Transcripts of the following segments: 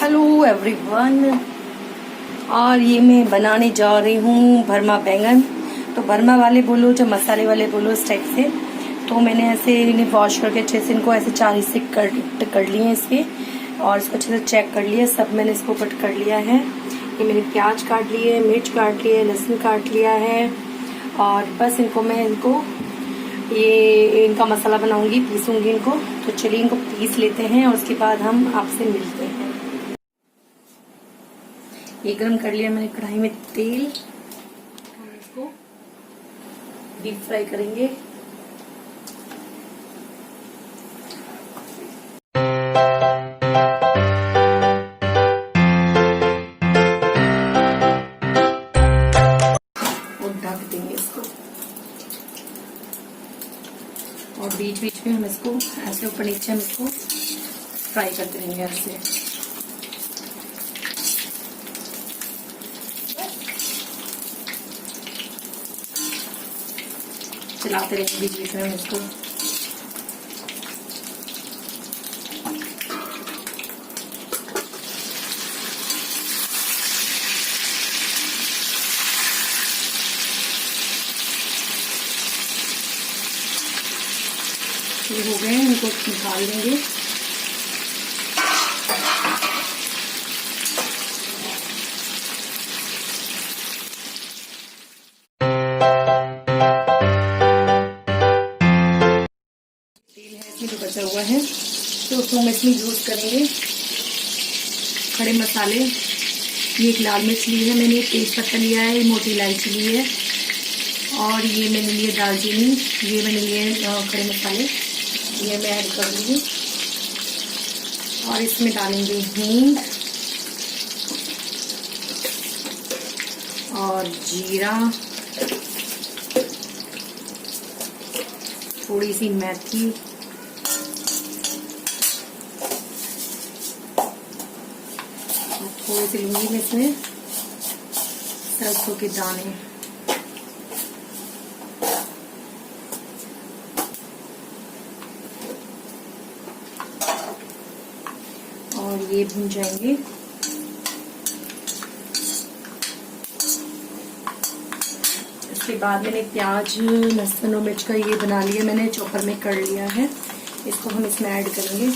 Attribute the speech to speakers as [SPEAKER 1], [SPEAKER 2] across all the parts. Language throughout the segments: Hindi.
[SPEAKER 1] Hello everyone. और ये मैं बनाने जा रही हूँ भरमा बैंगन। तो भरमा वाले बोलो जो मसाले वाले बोलो इस टाइप से। तो मैंने ऐसे इन्हें वॉश करके अच्छे से इनको ऐसे 4 हिस्से कर लिए हैं इसके, और इसको अच्छे से चेक कर लिया। सब मैंने इसको कट कर लिया है। ये मैंने प्याज काट लिए, मिर्च काट लिए, लहसुन काट लिया है, और बस इनको ये इनका मसाला बनाऊंगी, पीसूंगी इनको। तो चलिए इनको पीस लेते हैं और उसके बाद हम आपसे मिलते हैं। ये गरम कर लिया मैंने कढ़ाई में तेल। हम इसको डीप फ्राई करेंगे। और ढक देंगे इसको, और बीच बीच में हम इसको ऐसे ऊपर नीचे हम इसको फ्राई करते रहेंगे ऐसे। चलाते रहेंगे बीच बीच में हम इसको। ये हो गए, इनको निकाल देंगे। तेल है इसमें जो बचा हुआ है, तो उसको हम इसमें यूज करेंगे खड़े मसाले। ये एक लाल मिर्च ली है मैंने, तेज पत्ता लिया है, मोटी इलायची ली है, और ये मैंने लिए दालचीनी, ये मैंने लिए खड़े मसाले, ये मैं ऐड कर दूँगी। और इसमें डालेंगे हींग और जीरा, थोड़ी सी मेथी, और थोड़ी सी लूंगी मैं इसमें सरसों के दाने। और ये भून जाएंगे। इसके बाद मैंने प्याज, लहसुन और मिर्च का ये बना लिया, मैंने चॉपर में कर लिया है। इसको हम इसमें ऐड करेंगे।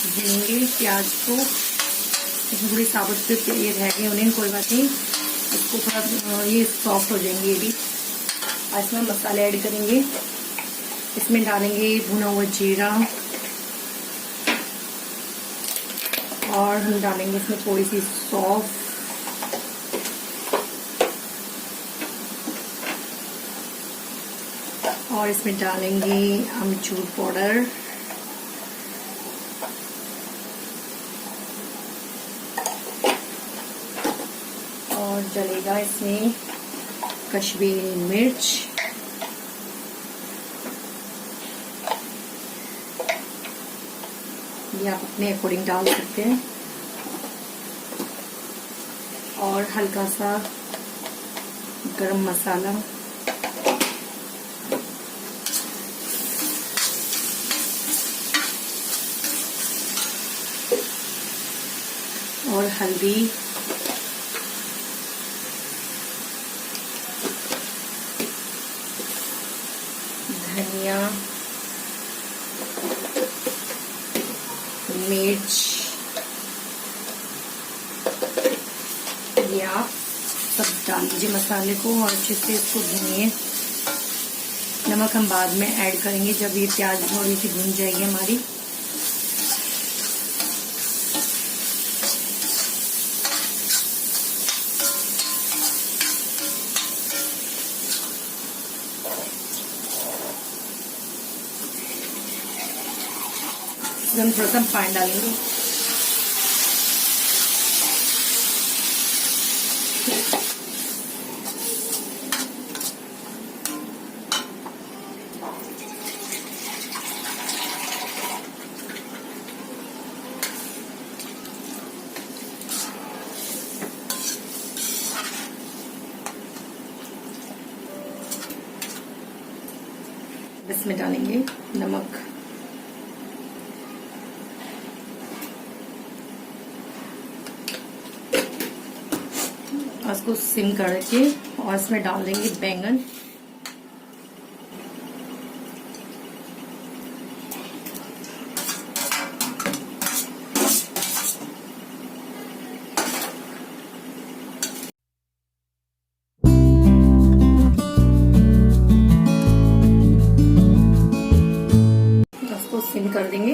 [SPEAKER 1] भूनेंगे प्याज को, इसमें थोड़ी साबुत ये रह गए उन्हें, कोई बात नहीं, इसको थोड़ा ये सॉफ्ट हो जाएंगे ये भी। और इसमें मसाले ऐड करेंगे। इसमें डालेंगे भुना हुआ जीरा, और हम डालेंगे इसमें थोड़ी सी सौंफ, और इसमें डालेंगे अमचूर पाउडर, और डलेगा इसमें कश्मीरी मिर्च, ये आप अपने अकॉर्डिंग डाल सकते हैं, और हल्का सा गरम मसाला, और हल्दी, धनिया, मिर्च, ये आप सब डाल दीजिए मसाले को, और अच्छे से इसको भूनिए। नमक हम बाद में ऐड करेंगे जब ये प्याज थोड़ी सी भून जाएगी हमारी। हम थोड़ा सा पानी डालेंगे। इसमें डालेंगे नमक। उसको सिम करके और इसमें डाल देंगे बैंगन। उसको सिम कर देंगे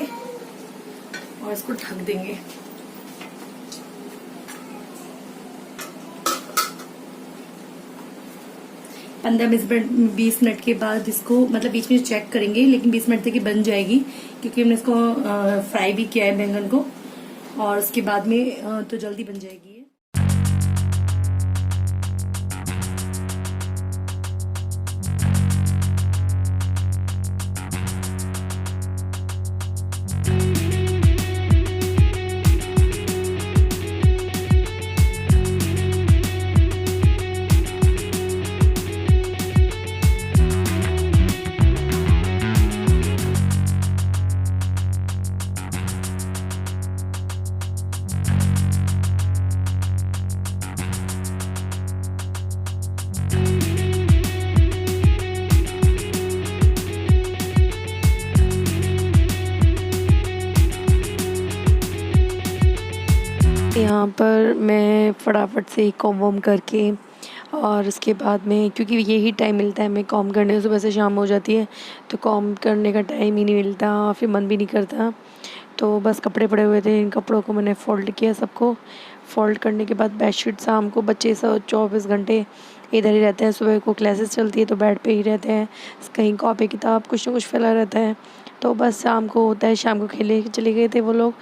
[SPEAKER 1] और इसको ढक देंगे। पंद्रह 20 मिनट के बाद इसको मतलब बीच में चेक करेंगे, लेकिन 20 मिनट तक ही बन जाएगी क्योंकि हमने इसको फ्राई भी किया है बैंगन को, और उसके बाद में तो जल्दी बन जाएगी। यहाँ पर मैं फटाफट से कॉम वॉम करके और उसके बाद में, क्योंकि यही टाइम मिलता है हमें कॉम करने, सुबह से शाम हो जाती है तो कॉम करने का टाइम ही नहीं मिलता, फिर मन भी नहीं करता। तो बस कपड़े पड़े हुए थे, इन कपड़ों को मैंने फ़ोल्ड किया सबको। फ़ोल्ड करने के बाद बेडशीट, शाम को बच्चे सब 24 घंटे इधर ही रहते हैं, सुबह को क्लासेस चलती है तो बेड पे ही रहते हैं, कहीं कॉपी किताब कुछ ना कुछ फैला रहता है। तो बस शाम को होता है, शाम को खेले चले गए थे वो लोग,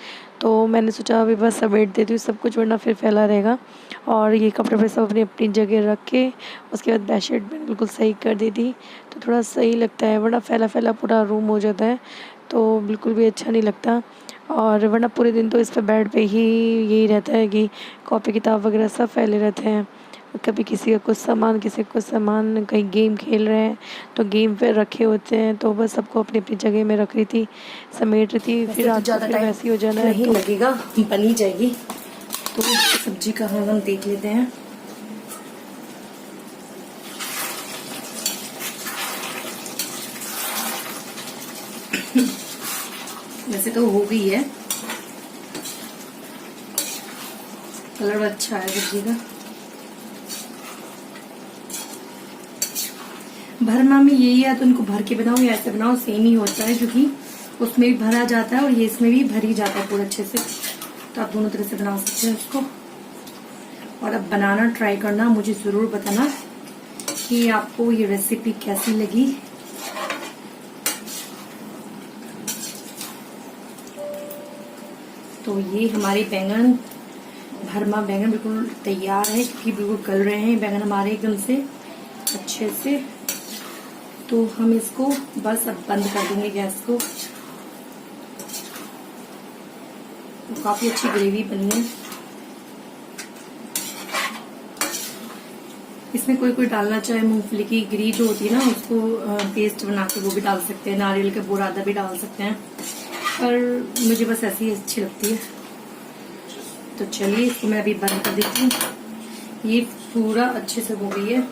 [SPEAKER 1] तो मैंने सोचा अभी बस समेट देती हूँ सब कुछ वरना फिर फैला रहेगा। और ये कपड़े पे सब अपनी अपनी जगह रख के उसके बाद बेडशीट मैंने बिल्कुल सही कर दी थी, तो थोड़ा सही लगता है, वरना फैला फैला पूरा रूम हो जाता है तो बिल्कुल भी अच्छा नहीं लगता। और वरना पूरे दिन तो इस पे बेड पे ही यही रहता है कि कॉपी किताब वगैरह सब फैले रहते हैं, कभी किसी का कुछ सामान किसी का कुछ सामान, कहीं गेम खेल रहे हैं तो गेम पे रखे होते हैं, तो बस सबको अपनी अपनी जगह में रख रही थी, समेट रही थी। फिर आज ज़्यादा टाइम वैसे ही हो जाना नहीं तो लगेगा, बन ही जाएगी। तो सब्जी का हम देख लेते हैं। वैसे तो हो गई है, कलर अच्छा है सब्जी का। भरमा में यही है तो उनको भर के बनाओ या ऐसे बनाओ, सेम ही होता है क्योंकि उसमें भी भरा जाता है और ये इसमें भी भरी जाता है पूरा अच्छे से। तो आप दोनों तरह से बना सकते हैं उसको। और अब बनाना ट्राई करना, मुझे जरूर बताना कि आपको ये रेसिपी कैसी लगी। तो ये हमारे बैंगन, भरमा बैंगन बिल्कुल तैयार है क्योंकि बिल्कुल गल रहे हैं बैंगन हमारे एकदम से अच्छे से। तो हम इसको बस अब बंद कर देंगे गैस को। तो काफी अच्छी ग्रेवी बनी है। इसमें कोई कोई डालना चाहे मूंगफली की गिरी जो होती है ना, उसको पेस्ट बना के वो भी डाल सकते हैं, नारियल का बुरादा भी डाल सकते हैं, पर मुझे बस ऐसी अच्छी लगती है। तो चलिए इसको मैं अभी बंद कर देती हूँ। ये पूरा अच्छे से हो गई है,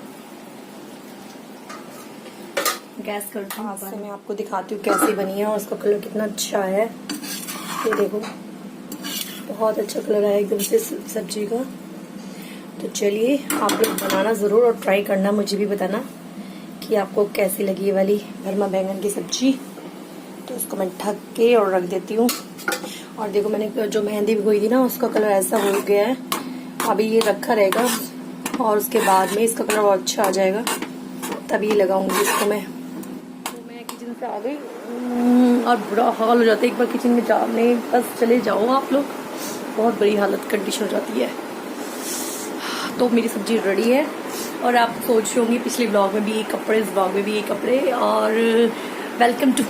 [SPEAKER 1] गैस करती हूँ। मैं आपको दिखाती हूँ कैसी बनी है और उसका कलर कितना अच्छा है। ये देखो बहुत अच्छा कलर आया एकदम से सब्जी का। तो चलिए आप लोग बनाना ज़रूर और ट्राई करना, मुझे भी बताना कि आपको कैसी लगी ये वाली भरमा बैंगन की सब्जी। तो उसको मैं ढक के और रख देती हूँ। और देखो मैंने जो मेहंदी भिगोई थी ना, उसका कलर ऐसा हो गया है। अभी ये रखा रहेगा और उसके बाद में इसका कलर और अच्छा आ जाएगा, तभी लगाऊंगी इसको मैं। तो मैं किचन से आ गई और बुरा हाल हो जाता है एक बार किचन में जाने, बस चले जाओ आप लोग, बहुत बड़ी हालत कंडीशन हो जाती है। तो मेरी सब्जी रेडी है और आप सोच रहे होंगे पिछले ब्लॉग में भी ये कपड़े, इस ब्लॉग में भी ये कपड़े। और वेलकम टू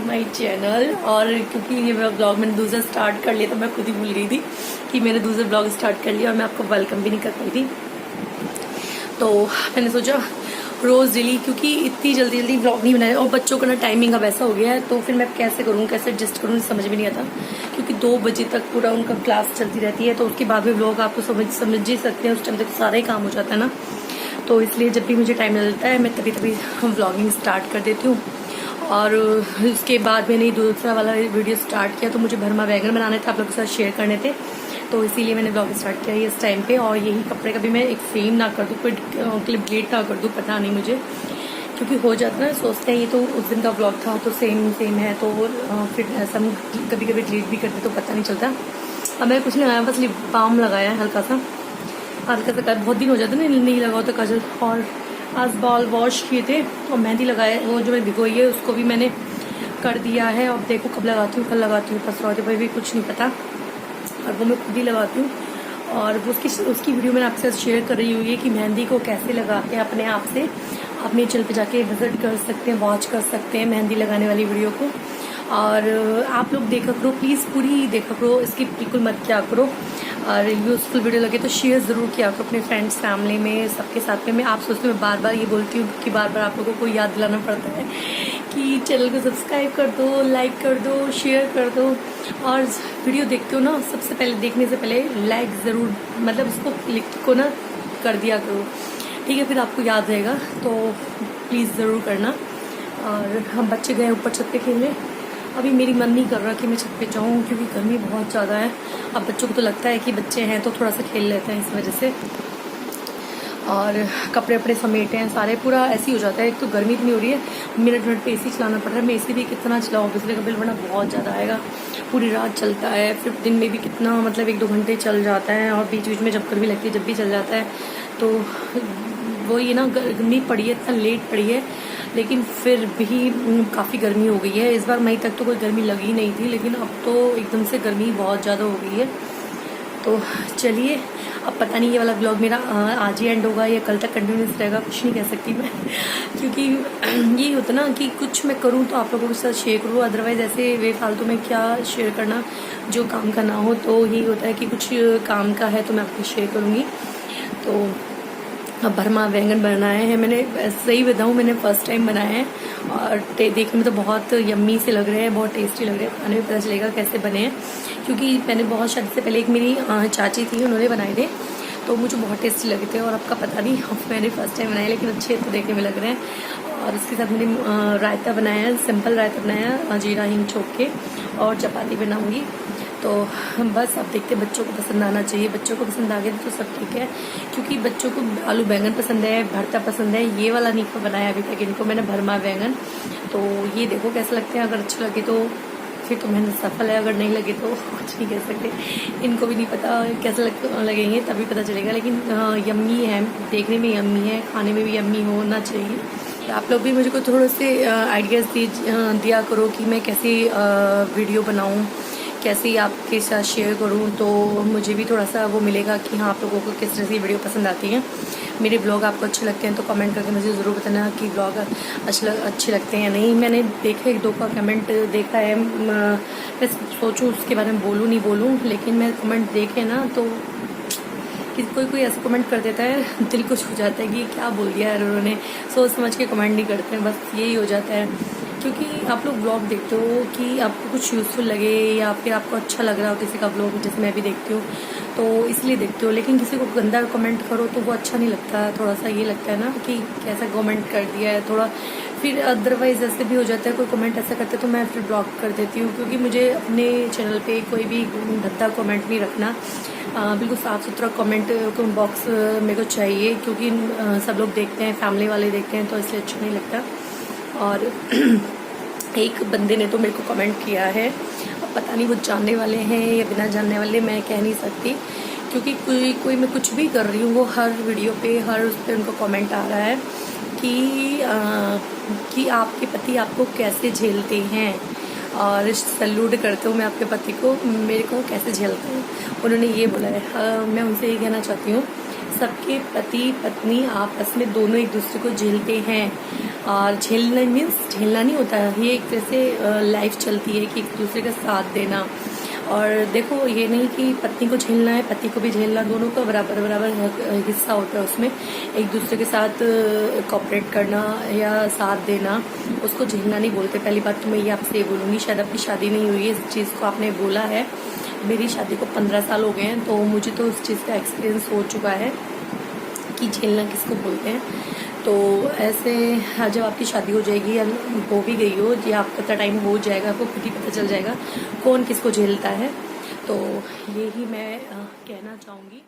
[SPEAKER 1] माय चैनल। और क्योंकि ये ब्लॉग मैंने दूसरा स्टार्ट कर लिया तो मैं खुद ही भूल गई थी कि मैंने दूसरा ब्लॉग स्टार्ट कर लिया और मैं आपको वेलकम भी नहीं कर पाई थी। तो मैंने सोचा रोज़ डेली, क्योंकि इतनी जल्दी जल्दी व्लॉग नहीं बनाया और बच्चों का ना टाइमिंग अब ऐसा हो गया है, तो फिर मैं कैसे करूँ, कैसे एडजस्ट करूँ, समझ में नहीं आता, क्योंकि 2 बजे तक पूरा उनका क्लास चलती रहती है, तो उसके बाद में व्लॉग आपको समझ ही सकते हैं, उस टाइम तक सारा ही काम हो जाता है ना। तो इसलिए जब भी मुझे टाइम मिलता है मैं तभी तभी व्लॉगिंग स्टार्ट कर देती हूँ। और उसके बाद मैंने दूसरा वाला वीडियो स्टार्ट किया, तो मुझे भरमा बैंगन बनाने थे, आप लोगों के साथ शेयर करने थे, तो इसीलिए मैंने ब्लॉग स्टार्ट किया इस टाइम पे। और यही कपड़े का भी मैं एक सेम ना कर दूँ, कोई क्लिप डिलीट ना कर दूँ, पता नहीं मुझे, क्योंकि हो जाता है, सोचते हैं ये तो उस दिन का ब्लॉग था तो सेम है, तो फिर ऐसा कभी कभी डिलीट भी करते तो पता नहीं चलता। अब मैं कुछ नहीं लगाया, बस लिप बाम लगाया है हल्का सा बहुत दिन हो जाते ना नहीं लगा होता काजल। और आज बाल वॉश किए थे और मेहंदी लगाए, वो जो मैं भिगोई है उसको भी मैंने कर दिया है। अब देखो कब लगाती हूँ, कल लगाती हूँ, परसों भाई भी कुछ नहीं पता, और वो मैं खुद ही लगाती हूँ। और उसकी वीडियो मैंने आपके साथ शेयर कर रही हुई है कि मेहंदी को कैसे लगाते हैं अपने आप से। आप नेचर पे जाके विजिट कर सकते हैं, वॉच कर सकते हैं मेहंदी लगाने वाली वीडियो को। और आप लोग देखा करो प्लीज़, पूरी देखा करो, इसकी बिल्कुल मत किया करो। और यूज़फुल वीडियो लगे तो शेयर ज़रूर किया करो अपने फ्रेंड्स, फैमिली में, सबके साथ में। मैं आप सोचते मैं बार बार ये बोलती हूँ कि बार बार आप लोगों को याद दिलाना पड़ता है कि चैनल को सब्सक्राइब कर दो, लाइक कर दो, शेयर कर दो। और वीडियो देखते हो ना, सबसे पहले देखने से पहले लाइक ज़रूर, मतलब उसको क्लिक को ना कर दिया करो, ठीक है, फिर आपको याद रहेगा, तो प्लीज़ ज़रूर करना। और हम बच्चे गए ऊपर छत पे खेलने, अभी मेरी मन नहीं कर रहा कि मैं छत पे जाऊँ, क्योंकि गर्मी बहुत ज़्यादा है। अब बच्चों को तो लगता है कि बच्चे हैं तो थोड़ा सा खेल लेते हैं इस वजह से। और कपड़े वपड़े समेटे हैं सारे, पूरा ऐसे ही हो जाता है। एक तो गर्मी इतनी हो रही है, मिनट पे एसी चलाना पड़ रहा है। मैं एसी भी कितना चलाऊँ, बिजली का बिल वरना बहुत ज़्यादा आएगा। पूरी रात चलता है, फिर दिन में भी कितना, मतलब 1-2 घंटे चल जाता है, और बीच बीच में जब गर्मी लगती है जब भी चल जाता है। तो वो ये ना गर्मी पड़ी है, इतना लेट पड़ी है, लेकिन फिर भी काफ़ी गर्मी हो गई है। इस बार मई तक तो कोई गर्मी लगी नहीं थी, लेकिन अब तो एकदम से गर्मी बहुत ज़्यादा हो गई है। तो चलिए, अब पता नहीं ये वाला ब्लॉग मेरा आज ही एंड होगा या कल तक कंटिन्यूस रहेगा, कुछ नहीं कह सकती मैं क्योंकि ये होता ना कि कुछ मैं करूँ तो आप लोगों के साथ शेयर करूँ, अदरवाइज़ ऐसे बेफालतू में क्या शेयर करना जो काम का ना हो। तो यही होता है कि कुछ काम का है तो मैं आपको शेयर करूँगी। तो अब भरमा बैंगन बनाए हैं मैंने, सही बताऊँ मैंने फर्स्ट टाइम बनाए हैं, और देखने में तो बहुत यम्मी से लग रहे हैं, बहुत टेस्टी लग रहे हैं। खाने में पता चलेगा कैसे बने हैं, क्योंकि मैंने बहुत शादी से पहले एक मेरी चाची थी, उन्होंने बनाए थे तो मुझे बहुत टेस्टी लगे थे। और आपका पता नहीं, मैंने फर्स्ट टाइम बनाया, लेकिन अच्छे तो देखने में लग रहे हैं। और उसके साथ मैंने रायता बनाया है, सिंपल रायता बनाया जीरा हींग छोक के, और चपाती बनाऊँगी। तो बस अब देखते बच्चों को पसंद आना चाहिए, बच्चों को पसंद आ गया तो सब ठीक है, क्योंकि बच्चों को आलू बैंगन पसंद है, भरता पसंद है। ये वाला नहीं बनाया अभी तक इनको मैंने, भरमा बैंगन। तो ये देखो कैसे लगते हैं, अगर अच्छे लगे तो फिर तो मेहनत सफल है, अगर नहीं लगे तो कुछ नहीं कह सकते। इनको भी नहीं पता कैसे लगेंगे, तभी पता चलेगा। लेकिन यम्मी है, देखने में यम्मी है, खाने में भी यम्मी होना चाहिए। तो आप लोग भी मुझे को थोड़े से आइडियाज़ दिया करो कि मैं कैसे वीडियो बनाऊँ, कैसे आपके साथ शेयर करूं, तो मुझे भी थोड़ा सा वो मिलेगा कि हाँ आप लोगों को किस तरह की वीडियो पसंद आती है। मेरे ब्लॉग आपको अच्छे लगते हैं तो कमेंट करके मुझे ज़रूर बताना कि ब्लॉग अच्छे लगते हैं या नहीं। मैंने देखा 1-2 का कमेंट देखा है, मैं सोचूं उसके बारे में बोलूं नहीं बोलूं, लेकिन मैं कमेंट देखे ना तो कोई ऐसा कमेंट कर देता है, दिल को छू जाता है कि क्या बोल दिया यार उन्होंने, सोच समझ के कमेंट नहीं करते हैं, बस यही हो जाता है। क्योंकि आप लोग ब्लॉग देखते हो कि आपको कुछ यूज़फुल लगे या फिर आपको अच्छा लग रहा हो किसी का ब्लॉग, जैसे मैं भी देखती हूँ तो इसलिए देखती हूँ। लेकिन किसी को गंदा कमेंट करो तो वो अच्छा नहीं लगता, थोड़ा सा ये लगता है ना कि कैसा कमेंट कर दिया है थोड़ा। फिर अदरवाइज़ ऐसे भी हो जाता है, कोई कमेंट ऐसा करते तो मैं फिर ब्लॉक कर देती हूँ, क्योंकि मुझे अपने चैनल पे कोई भी भद्दा कमेंट नहीं रखना। बिल्कुल साफ़ सुथरा कमेंट बॉक्स मेरे को चाहिए, क्योंकि सब लोग देखते हैं, फैमिली वाले देखते हैं, तो इसलिए अच्छा नहीं लगता। और एक बंदे ने तो मेरे को कमेंट किया है, अब पता नहीं वो जानने वाले हैं या बिना जानने वाले, मैं कह नहीं सकती, क्योंकि कोई मैं कुछ भी कर रही हूँ वो हर वीडियो पे हर उस पर उनको कमेंट आ रहा है कि आपके पति आपको कैसे झेलते हैं। और सैल्यूट करते हूँ मैं आपके पति को, मेरे को कैसे झेलते हैं, उन्होंने ये बोला है। मैं उनसे ये कहना चाहती हूँ, सबके पति पत्नी आपस में दोनों एक दूसरे को झेलते हैं। और झेलना मीन्स झेलना नहीं होता है, ये एक तरह से लाइफ चलती है कि एक दूसरे का साथ देना। और देखो ये नहीं कि पत्नी को झेलना है, पति को भी झेलना, दोनों का बराबर बराबर हिस्सा होता है उसमें। एक दूसरे के साथ कोऑपरेट करना या साथ देना, उसको झेलना नहीं बोलते। पहली बात तो मैं ये आपसे ये बोलूँगी, शायद आपकी शादी नहीं हुई है, इस चीज़ को आपने बोला है। मेरी शादी को 15 साल हो गए हैं, तो मुझे तो उस चीज़ का एक्सपीरियंस हो चुका है कि झेलना किसको बोलते हैं। तो ऐसे जब आपकी शादी हो जाएगी या हो भी गई हो, या आपका इतना टाइम हो जाएगा, आपको खुद ही पता चल जाएगा कौन किसको झेलता है। तो यही मैं कहना चाहूँगी।